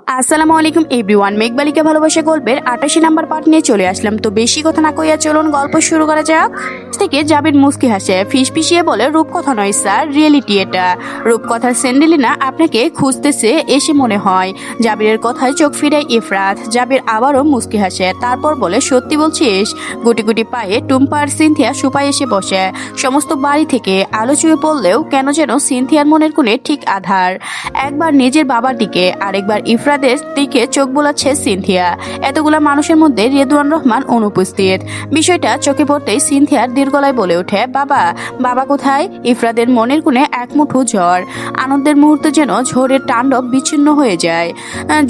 আসসালামু আলাইকুম এভরিওয়ান, মেঘবালিকা ভালোবাসা গল্পের ৮৮ নাম্বার পার্ট নিয়ে চলে আসলাম। তো বেশি কথা না কইয়া চলুন গল্প শুরু করা যাক। থেকে জাবির মুস্কি হাসে, ফিসফিসিয়ে বলে, রূপকথা নয় স্যার, রিয়েলিটি এটা। রূপকথার সেন্ডেলিনা আপনাকে খুঁজতেছে এসে মনে হয়। জাবিরের কথায় চোখ ফিরায় ইফরাত। জাবির আবারও মুস্কি হাসে, তারপর বলে, সত্যি বলছিস? গুটি গুটি পায়ে টুম্পা আর সিনথিয়া সোফায় এসে বসে। সমস্ত বাড়ি থেকে আলো চুয়ে পড়লেও কেন যেন সিনথিয়ার মনের কোণে ঠিক আধার। একবার নিজের বাবার দিকে, আরেকবার ইফরাদের দিকে চোখ বোলাচ্ছে সিনথিয়া। এতগুলা মানুষের মধ্যে রেদওয়ান রহমান অনুপস্থিত। বিষয়টা চোখে পড়তেই সিনথিয়ার দীর্ঘলায় বলে ওঠে, বাবা, বাবা কোথায়? ইফরাদের মনের কোণে এক মুঠো ঝড়। আনন্দের মুহূর্তে যেন ঝড়ের তাণ্ডব বিচ্ছিন্ন হয়ে যায়।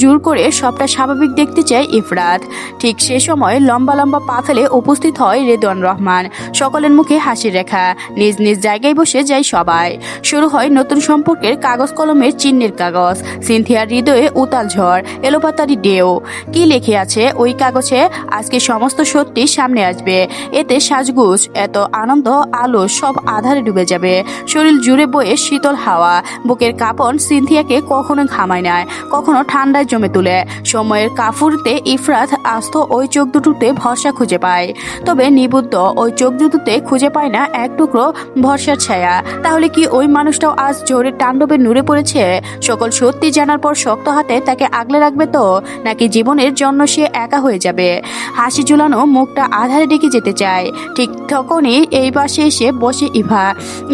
জোর করে সবটা স্বাভাবিক দেখতে চায় ইফরাত। ঠিক সে সময় লম্বা লম্বা পা ফেলে উপস্থিত হয় রেদওয়ান রহমান। সকলের মুখে হাসির রেখা। নিজ নিজ জায়গায় বসে যায় সবাই। শুরু হয় নতুন সম্পর্কের কাগজ কলমের চিহ্নের কাগজ। সিনথিয়ার হৃদয়ে উতাল ঝড়, এলোপাতারি ঢেউ। কি লিখে আছে ওই কাগজে? আজকে সমস্ত সত্যি সামনে আসবে। এতে সাজগুজ, এত আনন্দ, আলো সব আধারে ডুবে যাবে। শরীর জুড়ে বয়ে শীতল হাওয়া। বুকের কাঁপন সিনথিয়াকে কখনো ঘামায় না, কখনো ঠান্ডায় জমে তুলে। সময়ের কাফুরতে ইফরাত আস্ত ওই চোখ দুটোতে ভরসা খুঁজে পায়। তবে নিবুদ্ধ ওই চোখ দুটোতে খুঁজে পায় না এক টুকরো ভরসার ছায়া। তাহলে কি ওই মানুষটাও আজ ঝড়ের তাণ্ডবে নুড়ে পড়েছে? সকল সত্যি জানার পর শক্ত হাতে তাকে আগলে রাখবে তো, নাকি জীবনের জন্য সে একা হয়ে যাবে? হাসি ঝুলানো মুখটা আধারে ডেকে যেতে চায়। ঠিক তখনই এই পাশে এসে বসে ইভা।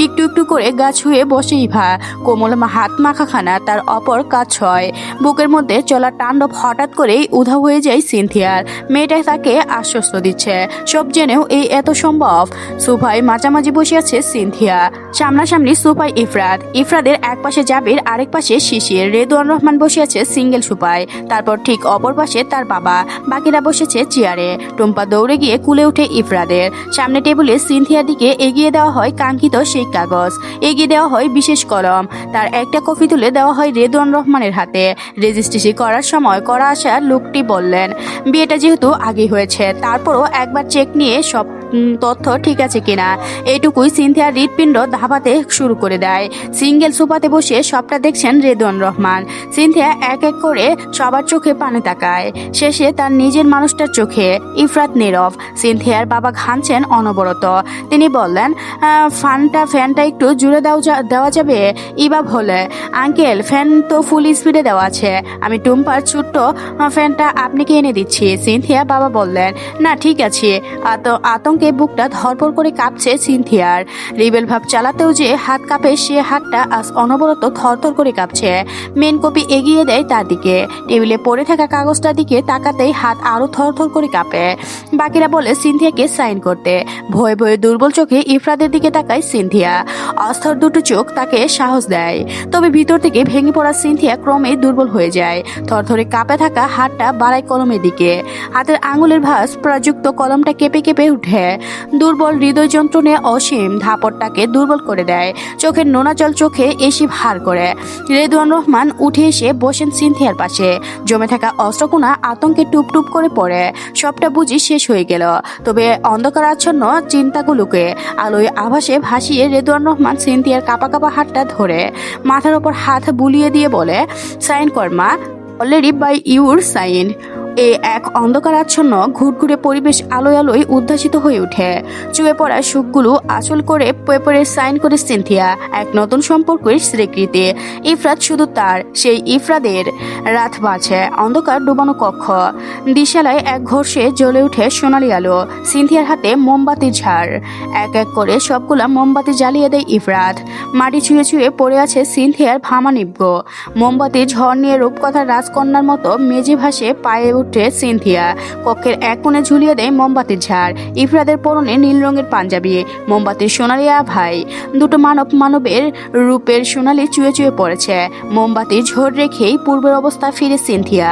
একটু একটু করে গা ছুঁয়ে বসে ইভা। কোমল হাত মাখাখানা তার অপর কাজ হয়। বুকের মধ্যে চলা তাণ্ডব হঠাৎ করেই উধাও হয়ে যায় সিনথিয়ার। মেয়েটা তাকে আশ্বস্ত দিচ্ছে, সব জেনেও এই এত সম্ভব? সোফায় মাঝামাঝি বসে আছে সিনথিয়া। সামনাসামনি সোফায় ইফরাত। ইফরাদের এক পাশে জাবির, আরেক পাশে শিশির। রেদওয়ান রহমান বসে আছে সিঙ্গেল সোফায়। তারপর ঠিক অপর পাশে তার বাবা। বাকিরা বসেছে চেয়ারে। টুম্পা দৌড়ে গিয়ে কুলে উঠে ইফরাদের। সামনে টেবিলে সিনথিয়ার দিকে এগিয়ে দেওয়া হয় কাঙ্ক্ষিত সেই কাগজ। এগিয়ে দেওয়া হয় বিশেষ কলম। তার একটা কপি তুলে দেওয়া হয় রেদওয়ান রহমানের হাতে। রেজিস্ট্রেশন করার সময় করা আসা লোকটি বললেন, বিয়েটা যেহেতু আগেই হয়েছে, তারপরও একবার চেক নিয়ে সব তথ্য ঠিক আছে কিনা। এইটুকুই সিনথিয়ার হৃৎপিণ্ড ধাপাতে শুরু করে দেয়। সিঙ্গেল সোফাতে বসে সবটা দেখছেন রেদওয়ান রহমান। সিনথিয়া এক এক করে সবার চোখে পানে তাকায়, শেষে তার নিজের মানুষটার চোখে। ইফরাত নীরব। সিনথিয়ার বাবা ঘামছেন অনবরত। তিনি বললেন, ফ্যানটা একটু জুড়ে দেওয়া যাবে? ইবা বলে, আঙ্কেল, ফ্যান তো ফুল স্পিডে দেওয়া আছে। আমি টুম্পার ছোট্ট ফ্যানটা আপনাকে এনে দিচ্ছি। সিনথিয়া বাবা বললেন, না ঠিক আছে। আতঙ্কে বুকটা ধরপড় করে কাঁপছে সিনথিয়ার। রিবেল ভাব চালাতেও যে হাত কাঁপে, সে হাতটা আজ অনবরত থরথর করে কাঁপছে। মেন কপি এগিয়ে দেয় তার দিকে। টেবিলে পড়ে থাকা কাগজটার দিকে তাকাতেই হাত আরো থরথর করে কাঁপে। বাকিরা বলে সিনথিয়াকে সাইন করতে। ভয়ে ভয়ে দুর্বল চোখে ইফরাদের দিকে তাকায় সিনথিয়া। অস্থর দুটো চোখ তাকে সাহস দেয়। তবে ভিতর থেকে ভেঙে পড়া সিনথিয়া ক্রমে দুর্বল হয়ে যায়। থরথরে কাঁপে থাকা হাতটা বাড়ায় কলমের দিকে। হাতের আঙুলের ভাঁজ প্রযুক্ত কলমটা কেঁপে কেঁপে উঠে। দুর্বল হৃদয় যন্ত্রণে অসীম ধাপড়টাকে দুর্বল করে দেয়। চোখের নোনা জল চোখে এসে ভার করে। রেদওয়ান রহমান উঠে এসে বসেন সিনথিয়ার পাশে। জমে থাকা অস্ত্রকোনা আতঙ্কে টুপ টুপ করে পড়ে। সবটা বুঝি শেষ হয়ে গেল। তবে অন্ধকার আচ্ছন্ন চিন্তাগুলোকে আলোয় আভাসে ভাসিয়ে রেদওয়ান রহমান সিনথিয়ার কাপা কাপা হাতটা ধরে মাথার ওপর হাত বুলিয়ে দিয়ে বলে, সাইন কর মা, অলরেডি বাই ইউর সাইন। এক অন্ধকার আচ্ছন্ন ঘুরঘুরে পরিবেশ আলোয় আলোয় উদ্ভাসিত হয়ে ওঠে। চুয়ে পড়া সুখগুলো আঁচল করে পেপারে সাইন করে সিনথিয়া। এক নতুন সম্পর্কের স্বীকৃতি। ইফরাত শুধু তার, সেই ইফরাদের। রাত বাজে, অন্ধকার ডুবানো কক্ষ। দিশালায় এক ঘষে জ্বলে উঠে সোনালি আলো। সিনথিয়ার হাতে মোমবাতির ঝাড়। এক এক করে সবগুলা মোমবাতি জ্বালিয়ে দেয় ইফরাত। মাটি ছুঁয়ে ছুঁয়ে পড়ে আছে সিনথিয়ার ভামা নিব্ব। মোমবাতির ঝড় নিয়ে রূপকথার রাজকন্যার মতো মেজে ভাসে পায়ে উঠে সিনথিয়া। কক্ষের এক কোণে ঝুলিয়ে দেয় মোমবাতির ঝাড়। ইফরাদের পরনে নীল রঙের পাঞ্জাবি, মোমবাতির সোনালি আভায় দুটো মানবের রূপের সোনালি চুয়ে চুয়ে পড়েছে। মোমবাতির ঝড় রেখেই পূর্বের অবস্থা ফিরে সিনথিয়া।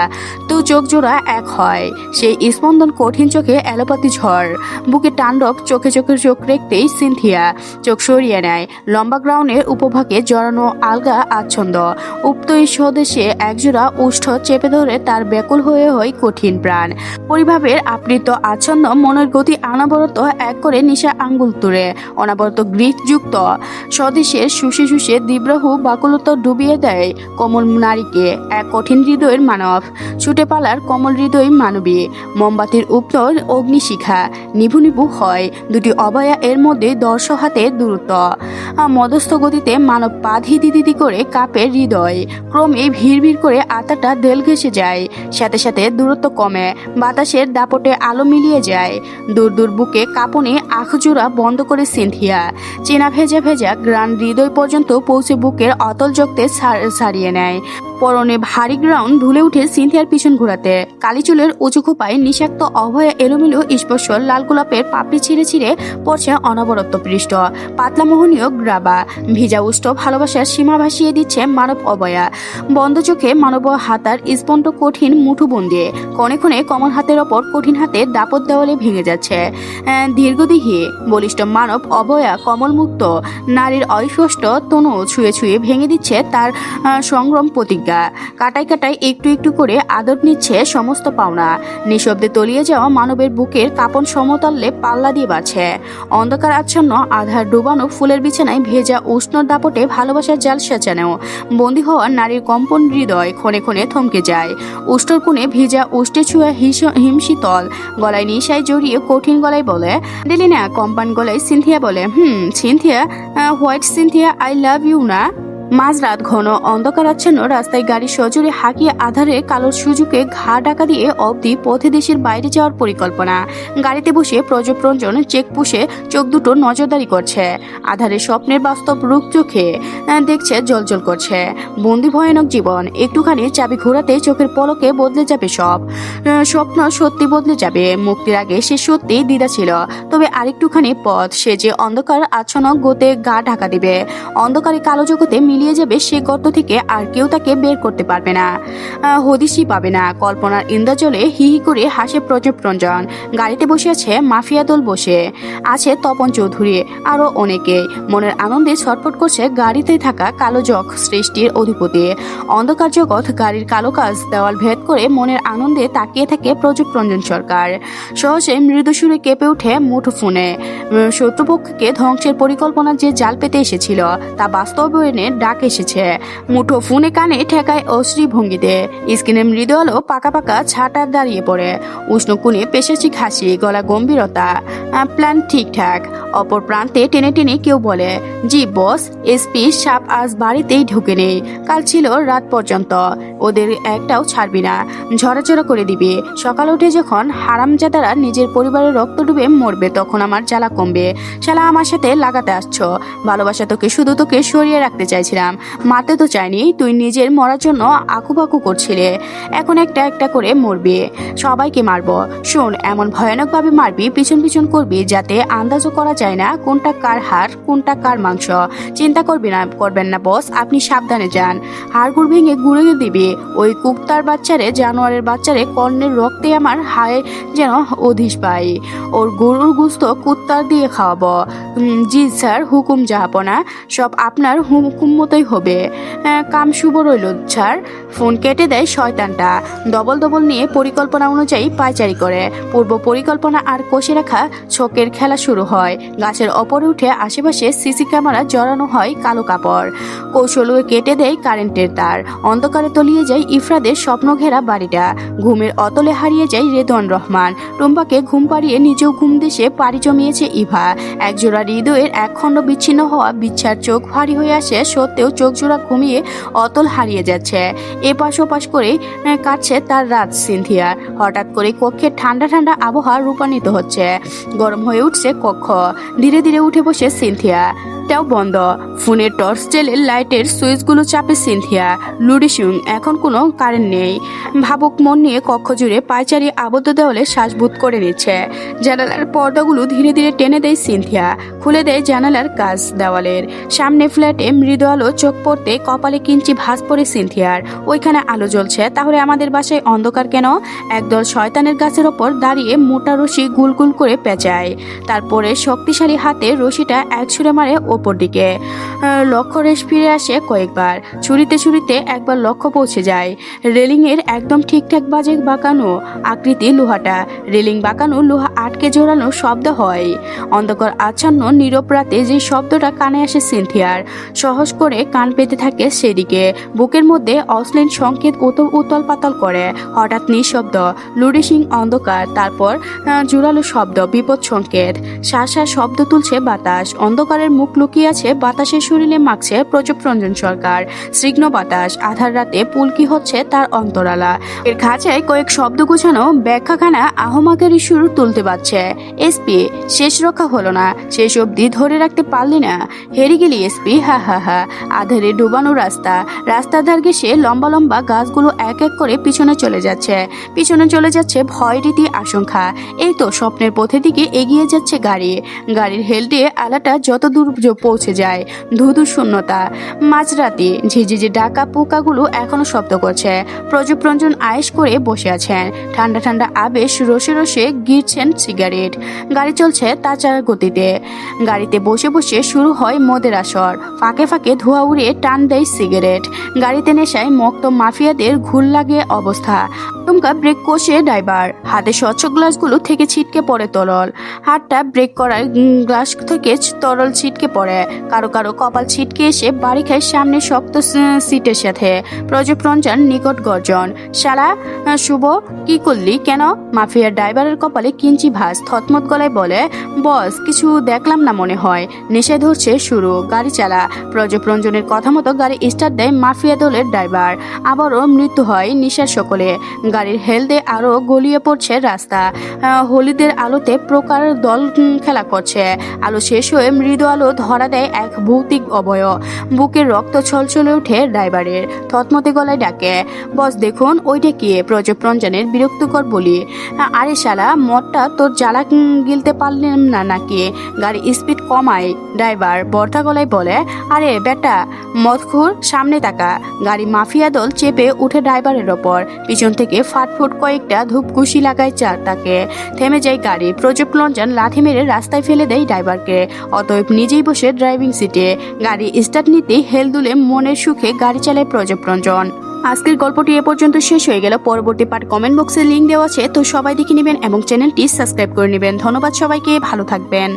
দু চোখ জোড়া এক হয়। সেই স্পন্দন কঠিন চোখে এলোপাতি ঝড়। বুকে তাণ্ডব, চোখে চোখে চোখ রেখতেই সিনথিয়া চোখ সরিয়ে নেয়। লম্বা গ্রাউন্ডের উপভাগে জড়ানো আলগা আচ্ছন্দ উপ্ত স্বদেশে একজোড়া উষ্ঠ চেপে ধরে তার ব্যাকুল হয়ে হয় কঠিন প্রাণ। পরিভাবের আবৃত আচ্ছন্ন মনের গতি অনবরত এক করে নিশা আঙ্গুল তুলে অনবরত গ্রীকযুক্ত স্বদেশের শুষে শুষে দিব্রাহু বাকুলত ডুবিয়ে দেয় কোমল নারীকে। এক কঠিন হৃদয়ের মানব ছুটে পালার কোমল হৃদয় মানবী মোমবাতির উপর অগ্নিশিখা নিভু নিভু হয় দুটি অভয়া এর মধ্যে দর্শ হাতে দূরত্ব। মদস্থ গতিতে মানব পা ধিদি দিদি করে কাপের হৃদয় ক্রমে ভিড় ভিড় করে আতাটা দেল ঘেসে যায়। সাথে সাথে দূরত্ব কমে বাতাসের দাপটে আলো মিলিয়ে যায়। দূর দূর বুকে কাঁপুনি আখজোড়া বন্ধ করে সিনথিয়া চেনা ভেজা ভেজা গ্রান হৃদয় পর্যন্ত পৌঁছে বুকের অতল জগতে ছাড়িয়ে নেয়। পরনে ভারী গ্রাউন্ড ধুলে উঠে সিনথিয়ার পিছন ঘোরাতে কালি চুলের উঁচু খোপায় নিষাক্ত অভয়া এলোমেলো স্পর্শ লাল গোলাপের পাপড়ি ছিঁড়ে ছিঁড়ে পড়ছে অনবরত পৃষ্ঠ পাতলা মোহনীয় গ্রাবা ভিজা উষ্ঠ ভালোবাসার সীমা ভাসিয়ে দিচ্ছে মানব অভয়া। বন্ধ চোখে মানব হাতার স্পন্দ কঠিন মুঠোবন্দি ক্ষণে ক্ষণে কমল হাতের ওপর কঠিন হাতে দাপট দেওয়ালে ভেঙে যাচ্ছে। দীর্ঘদেহী বলিষ্ঠ মানব অভয়া কমলমুক্ত নারীর অস্পষ্ট তনু ছুঁয়ে ছুঁয়ে ভেঙে দিচ্ছে তার সংগ্রাম প্রতিজ্ঞা। কাটায় কাটায় একটু একটু করে আদর নিচ্ছে সমস্ত পাওনা। নিঃশব্দে তলিয়ে যাওয়া মানবের বুকের কাঁপন সমতলে পাল্লা দিয়ে বাড়ছে। অন্ধকার আচ্ছন্ন আধার ডুবানো ফুলের বিছানায় ভেজা উষ্ণ দাপটে ভালোবাসার জাল সেচানো বন্দী হওয়া নারীর কম্পন হৃদয় ক্ষণে ক্ষণে থমকে যায়। উষ্ঠর কোণে ভিজা উষ্ঠে ছুঁয়া হিমশীতল গলায় নিশায় জড়িয়ে কঠিন গলায় বলে ডেলিনা কম্পান গলায় সিনথিয়া বলে Cynthia white Cynthia I love you না। মাঝরাত ঘন অন্ধকার আচ্ছন্ন রাস্তায় গাড়ি সজোরে হাঁকিয়ে আধারে কালোর সুযোগে ঘা ঢাকা দিয়ে অবধি পথে দেশের বাইরে যাওয়ার পরিকল্পনা। গাড়িতে বসে প্রজপ্রঞ্জন চেক পুষে চোখ দুটো নজরদারি করছে। আধারে স্বপ্নের বাস্তব রূপ চোখে দেখছে জলজল করছে। বন্দি ভয়ানক জীবন একটুখানি চাবি ঘোরাতে চোখের পলকে বদলে যাবে সব। স্বপ্ন সত্যি বদলে যাবে। মুক্তির আগে সে সত্যি দ্বিধা ছিল, তবে আরেকটুখানি পথ সে যে অন্ধকার আচ্ছন্ন গোতে গা ঢাকা দিবে। অন্ধকারে কালো জগতে মিলিয়ে যাবে সে গর্ত থেকে, আর কেউ তাকে বের করতে পারবে না, হদিশই পাবে না। কল্পনার ইন্দ্রজলে হি হি করে হাসে প্রজপ্রঞ্জন। গাড়িতে বসে আছে মাফিয়া দল, বসে আছে তপন চৌধুরী, আরো অনেকে। মনের আনন্দে ছটফট করছে গাড়িতে থাকা কালো জগ সৃষ্টির অধিপতি। অন্ধকার জগৎ গাড়ির কালো কাজ দেওয়াল ভেদ করে মনের আনন্দে তাকিয়ে থাকে প্রজপ্রঞ্জন সরকার। সহজে মৃদু সুরে কেঁপে উঠে মুঠোফোনে। শত্রুপক্ষকে ধ্বংসের পরিকল্পনা যে জাল পেতে এসেছিল তা বাস্তবায়নে ডাক এসেছে। মুঠো ফোনে কানে ঠেকায় অশ্রী ভঙ্গিতে। স্ক্রিনে মৃদু আলো পাকা পাকা ছাটার দাঁড়িয়ে পড়ে। উষ্ণ কোণে পেশাচিক হাসি, গলা গম্ভীরতা। প্ল্যান ঠিকঠাক। অপর প্রান্তে টেনে টেনে কেউ বলে, জি বস, এসপি সাপ আজ বাড়িতেই ঢুকে নেই। কাল ছিল রাত পর্যন্ত। ওদের একটাও ছাড়বি না, ঝরাঝরা করে দিবি। সকাল উঠে যখন হারামজাদারা নিজের পরিবারের রক্ত ডুবে মরবে তখন আমার জ্বালা কমবে। শালা আমার সাথে লাগাতে আসছো। ভালোবাসা তোকে শুধু তোকে সরিয়ে রাখতে চাইছিলাম, মারতে তো চাইনি। তুই নিজের মরার জন্য আকুপাকু করছিলে, এখন একটা একটা করে মরবি। সবাইকে মারবো। শোন, এমন ভয়ানকভাবে মারবি, পিছন পিছন করবি যাতে আন্দাজও করা যায় না কোনটা কার হাড় কোনটা কার মাংস। চিন্তা করবেন না বস, আপনি সাবধানে যান। হাড়গুড় ভেঙে গুঁড়ে দিবি। ওই কুত্তার বাচ্চারে, জানোয়ারের বাচ্চারে কর্ণের রক্তে আমার হায় যেন অধিস পাই। ওর গরুর গুস্ত কুত্তার দিয়ে খাওয়াবো। জি স্যার, হুকুম জাহাপনা, সব আপনার হুকুম মতোই হবে। কাম শুভ রইল স্যার। ফোন কেটে দেয় শয়তানটা। ডবল ডবল নিয়ে পরিকল্পনা অনুযায়ী পায়চারি করে। পূর্ব পরিকল্পনা আর কষে রাখা ছকের খেলা শুরু হয়। গাছের ওপরে উঠে আশেপাশে সিসি ক্যামেরা জড়ানো হয় কালো কাপড়। কৌশল কেটে দেয় কারেন্টের তার। অন্ধকারে তলিয়ে যায় ইফরাদের স্বপ্ন ঘেরা বাড়িটা। ঘুমের অতলে হারিয়ে যায় রেদওয়ান রহমান। টুম্পাকে ঘুম পাড়িয়ে নিজেও ঘুম দেশে পাড়ি জমিয়েছে ইভা। একজোড়া হৃদয়ের একখণ্ড বিচ্ছিন্ন হওয়া বিচ্ছার চোখ ভারী হয়ে আসে সত্ত্বেও চোখ জোড়া ঘুমিয়ে অতল হারিয়ে যাচ্ছে। এপাশ ওপাশ করে কাটছে তার রাত সিনথিয়ার। হঠাৎ করে কক্ষের ঠান্ডা ঠান্ডা আবহাওয়া রূপান্বিত হচ্ছে। গরম হয়ে উঠছে কক্ষ। ধীরে ধীরে উঠে বসে সিনথিয়া। টাও বন্ধ। ফোনের টর্চ জেলে লাইটের সুইচগুলো চাপে সিনথিয়া। লুডিসুং, এখন কোনো কারেন্ট নেই। ভাবুক মন নিয়ে কক্ষ জুড়ে পায়চারি আবদ্ধ দেওয়ালে শ্বাসবোধ করে নিচ্ছে। জানালার পর্দাগুলো ধীরে ধীরে টেনে দেয় সিনথিয়া। খুলে দেয় জানালার কাজ দেওয়ালের। সামনে ফ্ল্যাটে মৃদু আলো চোখ পড়তে কপালে কিঞ্চি ভাঁজ পড়ে সিনথিয়ার। ওইখানে আলো জ্বলছে, তাহলে আমাদের বাসায় অন্ধকার কেন? একদল শয়তানের গাছের ওপর দাঁড়িয়ে মোটা রশি গুলগুল করে পেঁচায়। তারপরে শক্তিশালী হাতে রশিটা এক ছুঁড়ে মারে ওপর দিকে। লক্ষ্য রেশ ফিরে আসে কয়েকবার, ছুরিতে ছুরিতে একবার লক্ষ্য পৌঁছে যায়। রেলিংয়ের একদম ঠিকঠাক বাজে বাঁকানো আকৃতি লোহাটা, রেলিং বাঁকানো লোহা আটকে জোড়ানো শব্দ হয়। অন্ধকার আচ্ছন্ন নীরব রাতে যে শব্দটা কানে আসে সিনথিয়ার, সহজ করে কান পেতে থাকে সেদিকে। বুকের মধ্যে অশ্লীল সংকেত উতল পাতল করে। হঠাৎ নিঃশব্দ, লুডিসিং অন্ধকার, তারপর জোরালো শব্দ, বিপদ সংকেত। শাঁসা শব্দ তুলছে বাতাস, অন্ধকারের মুখ লুকিয়ে আছে বাতাসের শরীরে মাখছে প্রচুর সরকার। স্নিগ্ধ বাতাস, আধার রাতে পুলকি হচ্ছে তার অন্তরালা। এর খাঁচায় কয়েক শব্দ গোছানো ব্যাখ্যাখানা আহমাকেরই সুর তুলতে পারছে। এসপি, শেষ রক্ষা হলো না, শেষ অবধি ধরে রাখতে পারলি না, হেরে গেলি এসপি, হা হা হা। আধারে ডুবানো রাস্তার ধার ঘেঁষে লম্বা লম্বা গাছগুলো এক এক করে পিছনে চলে যাচ্ছে ভয় রীতি আশঙ্কা। এই তো স্বপ্নের পথের দিকে এগিয়ে যাচ্ছে গাড়ির হেলডে আলাটা যত দূর পৌঁছে যায়। ধুধু শূন্যতা, মাঝরাতে ঝিঝিঝি ডাকা পোকাগুলো এখনো শব্দ করছে। প্রজুপ্রঞ্জন আয়েশ করে বসে আছেন, ঠান্ডা ঠান্ডা আবেশ রসে রসে গিরছেন সিগারেট। গাড়ি চলছে তাছাড়া গতিতে। গাড়িতে বসে বসে শুরু হয় মদের আসর, ফাঁকে ফাঁকে ধোঁয়া উড়িয়ে টান দেয় সিগারেট। গাড়িতে নেশায় মক্ত মাফিয়াদের ঘুর লাগে অবস্থা। তুমকা ব্রেক কষে ড্রাইভার, হাতে স্বচ্ছ গ্লাসগুলো থেকে ছিটকে পড়ে তরল। হাতটা ব্রেক করার গ্লাস থেকে তরল ছিটকে পড়ে। কারো কারো কপাল ছিটকে এসে বাড়ি খায় সামনে শক্ত সিটের সাথে। প্রজুপ্রঞ্জন নিকট গর্জন, শালা শুভ, কি করলি কেন? মাফিয়ার ড্রাইভারের কপালে কিঞ্চি ভাঁজ, থতমত গলায় বলে, বস কিছু দেখলাম না মনে হয়। নেশায় ধরছে শুরু, গাড়ি চালা। প্রজুপ্রঞ্জনের কথা মতো গাড়ি স্টার্ট দেয় মাফিয়া দলের ড্রাইভার। আবারও মৃত্যু হয় নিশার সকলে। গাড়ির হেলদে আরো গলিয়ে পড়ছে রাস্তা। হলিদের আলোতে প্রকার দল খেলা করছে। আলো শেষ হয়ে মৃদু আলো ধরা দেয় এক ভৌতিক অবয়ব। বুকের রক্ত ছলছলে উঠে ড্রাইভারের, থতমতে গলায় ডাকে, বস দেখুন ওইটা কি? প্রজুপ্রঞ্জনের বিরক্তিকর বলি, আরে শালা মদটা তোর জ্বালা গিলতে পারলাম না নাকি? গাড়ি স্পিড কমায়। ড্রাইভার বর্ধা গলায় বলে, আরে বেটা মদখুর, সামনে তাকা। গাড়ি মাফিয়া দল চেপে উঠে ড্রাইভারের ওপর, পিছন থেকে ফাটফুট কয়েকটা ধূপঘুষি লাগায় তাকে। থেমে যায় গাড়ি। প্রজুপ্রঞ্জন লাথি মেরে রাস্তায় ফেলে দেয় ড্রাইভারকে। অতএব নিজেই বসে ড্রাইভিং সিটে। গাড়ি স্টার্ট নিতেই হেল দুলে মনের সুখে গাড়ি চালায় প্রজুপ্রঞ্জন। আজকের গল্পটি এ পর্যন্ত শেষ হয়ে গেল। পরবর্তী পার্ট কমেন্ট বক্সে লিংক দেওয়া আছে, তো সবাই দেখে নেবেন এবং চ্যানেলটি সাবস্ক্রাইব করে নেবেন। ধন্যবাদ সবাইকে, ভালো থাকবেন।